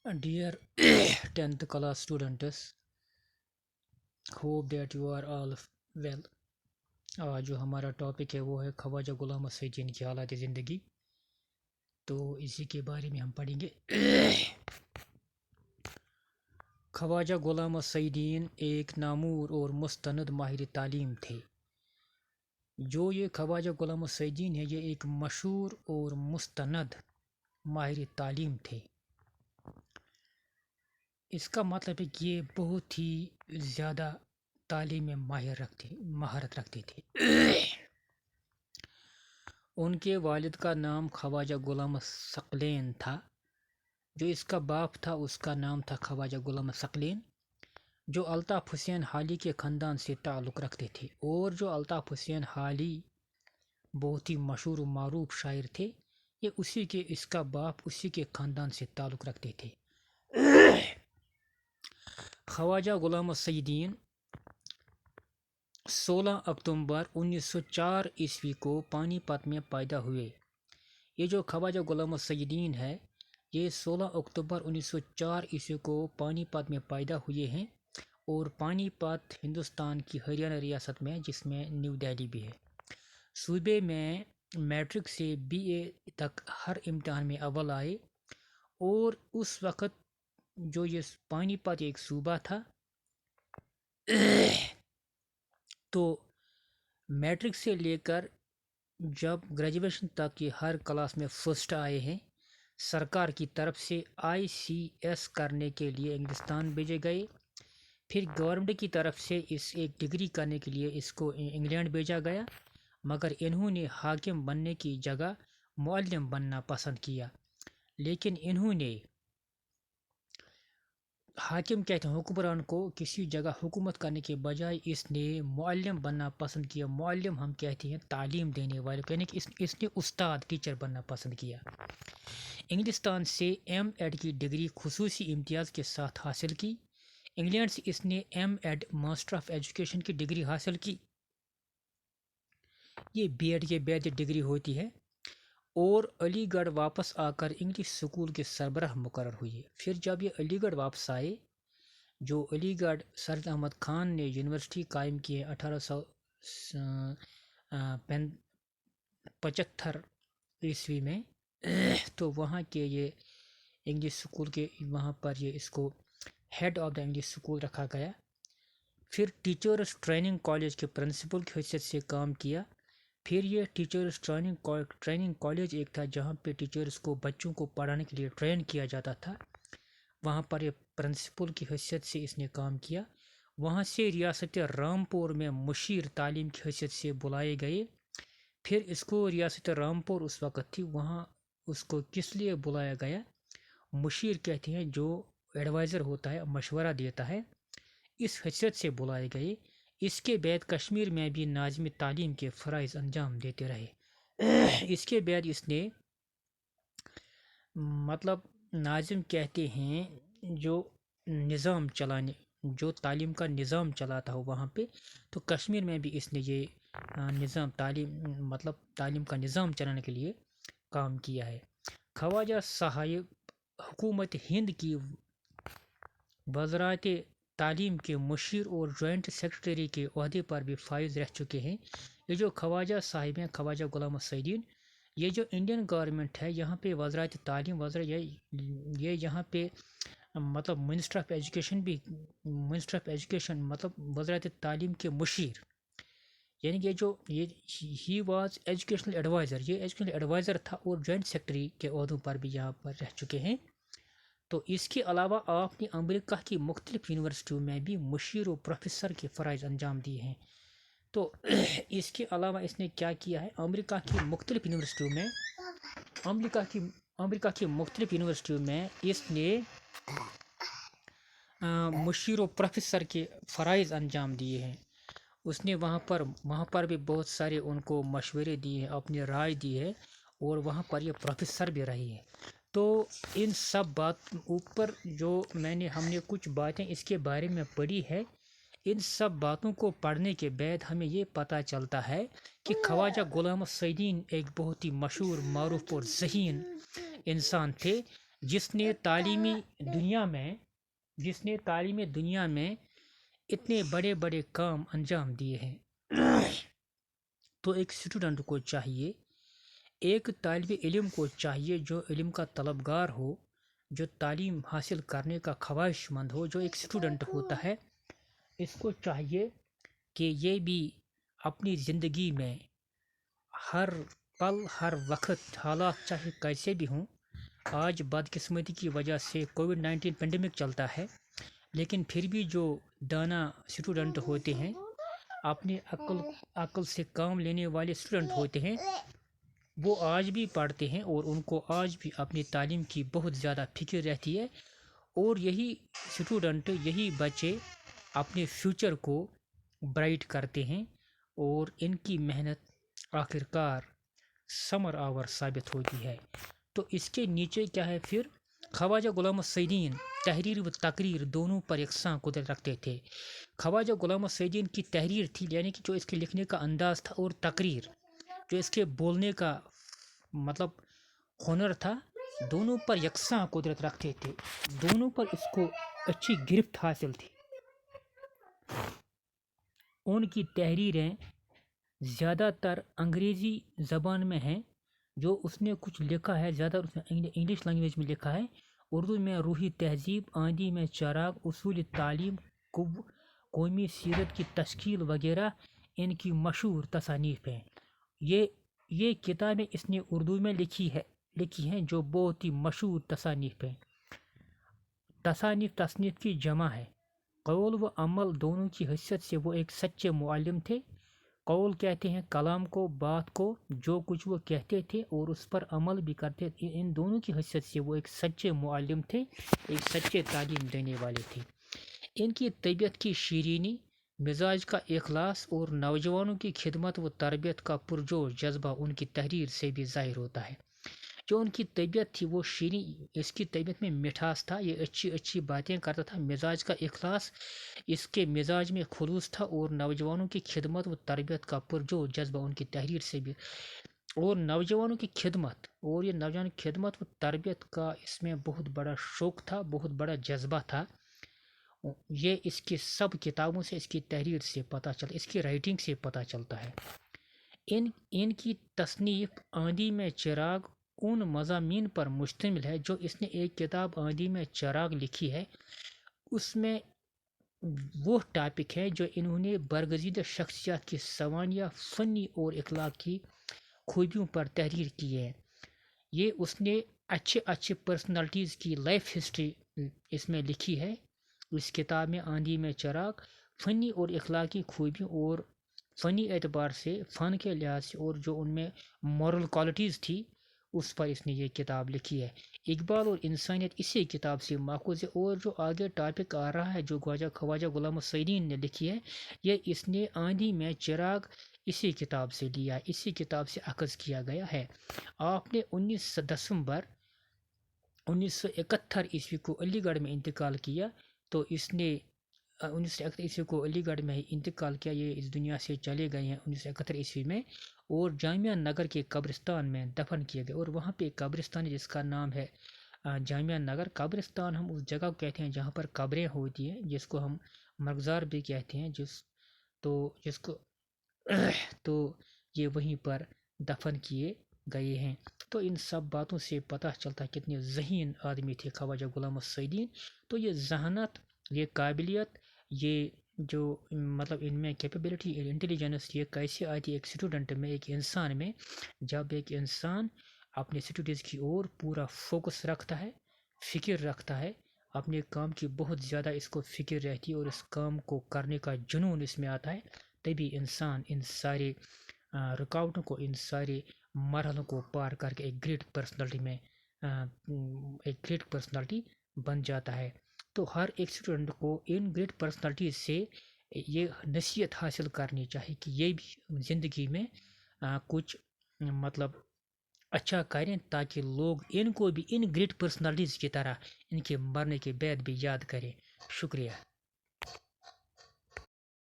Dear 10th class students, hope that you are all well. آج جو ہمارا topic ہے وہ ہے خواجہ غلام السیدین کی حالات زندگی. تو اسی کے بارے میں ہم پڑھیں گے. خواجہ غلام السیدین ایک نامور اور مستند ماہر تعلیم تھے. جو یہ خواجہ غلام السیدین ہے یہ ایک مشہور اور مستند ماہر تعلیم تھے. اس کا مطلب ہے کہ یہ بہت ہی زیادہ تعلیم میں مہارت رکھتے تھے. ان کے والد کا نام خواجہ غلام ثقلین تھا. جو اس کا باپ تھا اس کا نام تھا خواجہ غلام ثقلین، جو الطاف حسین حالی کے خاندان سے تعلق رکھتے تھے. اور جو الطاف حسین حالی بہت ہی مشہور و معروف شاعر تھے، یہ اس کا باپ اسی کے خاندان سے تعلق رکھتے تھے. خواجہ غلام السیدین 16 اکتوبر 1904 عیسوی کو پانی پت میں پیدا ہوئے. یہ جو خواجہ غلام السیدین ہے یہ 16 اکتوبر 1904 عیسوی کو پانی پت میں پیدا ہوئے ہیں، اور پانی پت ہندوستان کی ہریانہ ریاست میں، جس میں نیو دہلی بھی ہے. صوبے میں میٹرک سے BA تک ہر امتحان میں اول آئے. اور اس وقت جو یہ پانی پت ایک صوبہ تھا تو میٹرک سے لے کر جب گریجویشن تک یہ ہر کلاس میں فرسٹ آئے ہیں. سرکار کی طرف سے ICS کرنے کے لیے انگلستان بھیجے گئے. پھر گورنمنٹ کی طرف سے ایک ڈگری کرنے کے لیے اس کو انگلینڈ بھیجا گیا، مگر انہوں نے حاکم بننے کی جگہ معلم بننا پسند کیا. لیکن انہوں نے حاکم کہتے ہیں حکمران کو کسی جگہ حکومت کرنے کے بجائے اس نے معلم بننا پسند کیا. معلم ہم کہتے ہیں تعلیم دینے والے، یعنی کہ اس نے استاد ٹیچر بننا پسند کیا. انگلستان سے M.Ed کی ڈگری خصوصی امتیاز کے ساتھ حاصل کی. انگلینڈ سے اس نے M.Ed ماسٹر آف ایجوکیشن کی ڈگری حاصل کی. یہ B.Ed کے بعد ڈگری ہوتی ہے. اور علی گڑھ واپس آ کر انگلش اسکول کے سربراہ مقرر ہوئے. پھر جب یہ علی گڑھ واپس آئے، جو علی گڑھ سر احمد خان نے یونیورسٹی قائم کی ہے 1875 عیسوی میں، تو وہاں کے یہ انگلش اسکول کے وہاں پر یہ اس کو head of the English school رکھا گیا. پھر ٹیچرس ٹریننگ کالج کے پرنسپل کی حیثیت سے کام کیا. پھر یہ ٹیچرس ٹریننگ کالج ایک تھا جہاں پہ ٹیچرس کو بچوں کو پڑھانے کے لیے ٹرین کیا جاتا تھا. وہاں پر یہ پرنسپل کی حیثیت سے اس نے کام کیا. وہاں سے ریاست رامپور میں مشیر تعلیم کی حیثیت سے بلائے گئے. پھر اس کو ریاست رامپور اس وقت تھی، وہاں اس کو کس لیے بلایا گیا؟ مشیر کہتے ہیں جو ایڈوائزر ہوتا ہے، مشورہ دیتا ہے، اس حیثیت سے بلائے گئے. اس کے بعد کشمیر میں بھی ناظم تعلیم کے فرائض انجام دیتے رہے. اس کے بعد اس نے مطلب ناظم کہتے ہیں جو نظام چلانے، جو تعلیم کا نظام چلاتا ہو وہاں پہ، تو کشمیر میں بھی اس نے یہ نظام تعلیم کا نظام چلانے کے لیے کام کیا ہے. خواجہ صاحب حکومت ہند کی وزارت تعلیم کے مشیر اور جوائنٹ سیکرٹری کے عہدے پر بھی فائز رہ چکے ہیں. یہ جو خواجہ صاحب ہیں خواجہ غلام السیدین، یہ جو انڈین گورنمنٹ ہے یہاں پہ وزارت تعلیم یہ یہاں پہ مطلب منسٹر آف ایجوکیشن مطلب وزارت تعلیم کے مشیر، یعنی کہ ہی واز ایجوکیشنل ایڈوائزر، یہ ایجوکیشنل ایڈوائزر تھا اور جوائنٹ سیکرٹری کے عہدوں پر بھی یہاں پر رہ چکے ہیں. تو اس کے علاوہ آپ نے امریکہ کی مختلف یونیورسٹیوں میں بھی مشیر و پروفیسر کے فرائض انجام دیے ہیں. تو اس کے علاوہ اس نے کیا کیا ہے؟ امریکہ کی مختلف یونیورسٹیوں میں اس نے مشیر و پروفیسر کے فرائض انجام دیے ہیں. اس نے وہاں پر بھی بہت سارے ان کو مشورے دیے ہیں، اپنی رائے دی ہے، اور وہاں پر یہ پروفیسر بھی رہی ہے. تو ان سب بات اوپر جو ہم نے کچھ باتیں اس کے بارے میں پڑھی ہے، ان سب باتوں کو پڑھنے کے بعد ہمیں یہ پتہ چلتا ہے کہ خواجہ غلام السیدین ایک بہت ہی مشہور، معروف اور ذہین انسان تھے، جس نے تعلیمی دنیا میں اتنے بڑے بڑے کام انجام دیے ہیں۔ تو ایک اسٹوڈنٹ کو چاہیے، ایک طالب علم کو چاہیے جو علم کا طلبگار ہو، جو تعلیم حاصل کرنے کا خواہش مند ہو، جو ایک اسٹوڈنٹ ہوتا ہے، اس کو چاہیے کہ یہ بھی اپنی زندگی میں ہر پل ہر وقت حالات چاہے کیسے بھی ہوں، آج بدقسمتی کی وجہ سے کووڈ-19 پینڈیمک چلتا ہے، لیکن پھر بھی جو دانا اسٹوڈنٹ ہوتے ہیں، اپنی عقل سے کام لینے والے اسٹوڈنٹ ہوتے ہیں، وہ آج بھی پڑھتے ہیں اور ان کو آج بھی اپنی تعلیم کی بہت زیادہ فکر رہتی ہے، اور یہی اسٹوڈنٹ، یہی بچے اپنے فیوچر کو برائٹ کرتے ہیں، اور ان کی محنت آخرکار ثمر آور ثابت ہوتی ہے۔ تو اس کے نیچے کیا ہے پھر؟ خواجہ غلام محمد سعید تحریر و تقریر دونوں پر یکساں قدرت رکھتے تھے۔ خواجہ غلام محمد سعید کی تحریر تھی، یعنی کہ جو اس کے لکھنے کا انداز تھا، اور تقریر جو اس کے بولنے کا مطلب ہنر تھا، دونوں پر یکساں قدرت رکھتے تھے، دونوں پر اس کو اچھی گرفت حاصل تھی۔ ان کی تحریریں زیادہ تر انگریزی زبان میں ہیں، جو اس نے کچھ لکھا ہے زیادہ اس نے انگلش لینگویج میں لکھا ہے۔ اردو میں روحی تہذیب، آندھی میں چراغ، اصول تعلیم، قومی سیرت کی تشکیل وغیرہ ان کی مشہور تصانیف ہیں۔ یہ کتابیں اس نے اردو میں لکھی ہیں، جو بہت ہی مشہور تصانیف ہیں۔ تصنیف کی جمع ہے۔ قول و عمل دونوں کی حیثیت سے وہ ایک سچے معلم تھے۔ قول کہتے ہیں کلام کو، بات کو، جو کچھ وہ کہتے تھے اور اس پر عمل بھی کرتے تھے، ان دونوں کی حیثیت سے وہ ایک سچے معلم تھے، ایک سچے تعلیم دینے والے تھے۔ ان کی طبیعت کی شیرینی، مزاج کا اخلاص اور نوجوانوں کی خدمت و تربیت کا پرجوش جذبہ ان کی تحریر سے بھی ظاہر ہوتا ہے۔ جو ان کی طبیعت تھی وہ شیریں، اس کی طبیعت میں مٹھاس تھا، یہ اچھی باتیں کرتا تھا۔ مزاج کا اخلاص، اس کے مزاج میں خلوص تھا، اور نوجوانوں کی خدمت و تربیت کا پرجوش جذبہ ان کی تحریر سے بھی، اور نوجوانوں کی خدمت، اور یہ نوجوان خدمت و تربیت کا اس میں بہت بڑا شوق تھا، بہت بڑا جذبہ تھا۔ یہ اس کی سب کتابوں سے، اس کی تحریر سے پتہ چلتا، اس کی رائٹنگ سے پتہ چلتا ہے۔ ان کی تصنیف آندھی میں چراغ ان مضامین پر مشتمل ہے۔ جو اس نے ایک کتاب آندھی میں چراغ لکھی ہے، اس میں وہ ٹاپک ہے جو انہوں نے برگزیدہ شخصیات کی سوانح، فنی اور اخلاقی خوبیوں پر تحریر کی ہے۔ یہ اس نے اچھے پرسنالٹیز کی لائف ہسٹری اس میں لکھی ہے۔ اس کتاب میں آندھی میں چراغ فنی اور اخلاقی خوبیوں، اور فنی اعتبار سے، فن کے لحاظ سے، اور جو ان میں مورل کوالٹیز تھی، اس پر اس نے یہ کتاب لکھی ہے۔ اقبال اور انسانیت اسی کتاب سے ماخوذ ہے، اور جو آگے ٹاپک آ رہا ہے جو خواجہ غلام محمد سعید نے لکھی ہے، یہ اس نے آندھی میں چراغ اسی کتاب سے لیا ہے، اسی کتاب سے اخذ کیا گیا ہے۔ آپ نے 19 دسمبر 1971 کو علی گڑھ میں انتقال کیا، تو اس نے 1971 کو علی گڑھ میں ہی انتقال کیا، یہ اس دنیا سے چلے گئے ہیں 1971 میں، اور جامعہ نگر کے قبرستان میں دفن کیے گئے۔ اور وہاں پہ قبرستان ہے جس کا نام ہے جامعہ نگر قبرستان۔ ہم اس جگہ کو کہتے ہیں جہاں پر قبریں ہوتی ہیں، جس کو ہم مرغزار بھی کہتے ہیں، تو یہ وہیں پر دفن کیے گئے ہیں۔ تو ان سب باتوں سے پتہ چلتا ہے کتنے ذہین آدمی تھے خواجہ غلام محمد سعید۔ تو یہ ذہانت، یہ قابلیت، یہ جو مطلب ان میں کیپیبلٹی، انٹیلیجنس، یہ کیسے آتی ہے ایک اسٹوڈنٹ میں، ایک انسان میں؟ جب ایک انسان اپنے اسٹڈیز کی اور پورا فوکس رکھتا ہے، فکر رکھتا ہے، اپنے کام کی بہت زیادہ اس کو فکر رہتی ہے، اور اس کام کو کرنے کا جنون اس میں آتا ہے، تبھی انسان ان سارے رکاوٹوں کو، ان سارے مرحلوں کو پار کر کے ایک گریٹ پرسنالٹی بن جاتا ہے۔ تو ہر ایک اسٹوڈنٹ کو ان گریٹ پرسنالٹیز سے یہ نصیحت حاصل کرنی چاہیے کہ یہ بھی زندگی میں کچھ مطلب اچھا کریں، تاکہ لوگ ان کو بھی ان گریٹ پرسنالٹیز کی طرح ان کے مرنے کے بعد بھی یاد کریں۔ شکریہ۔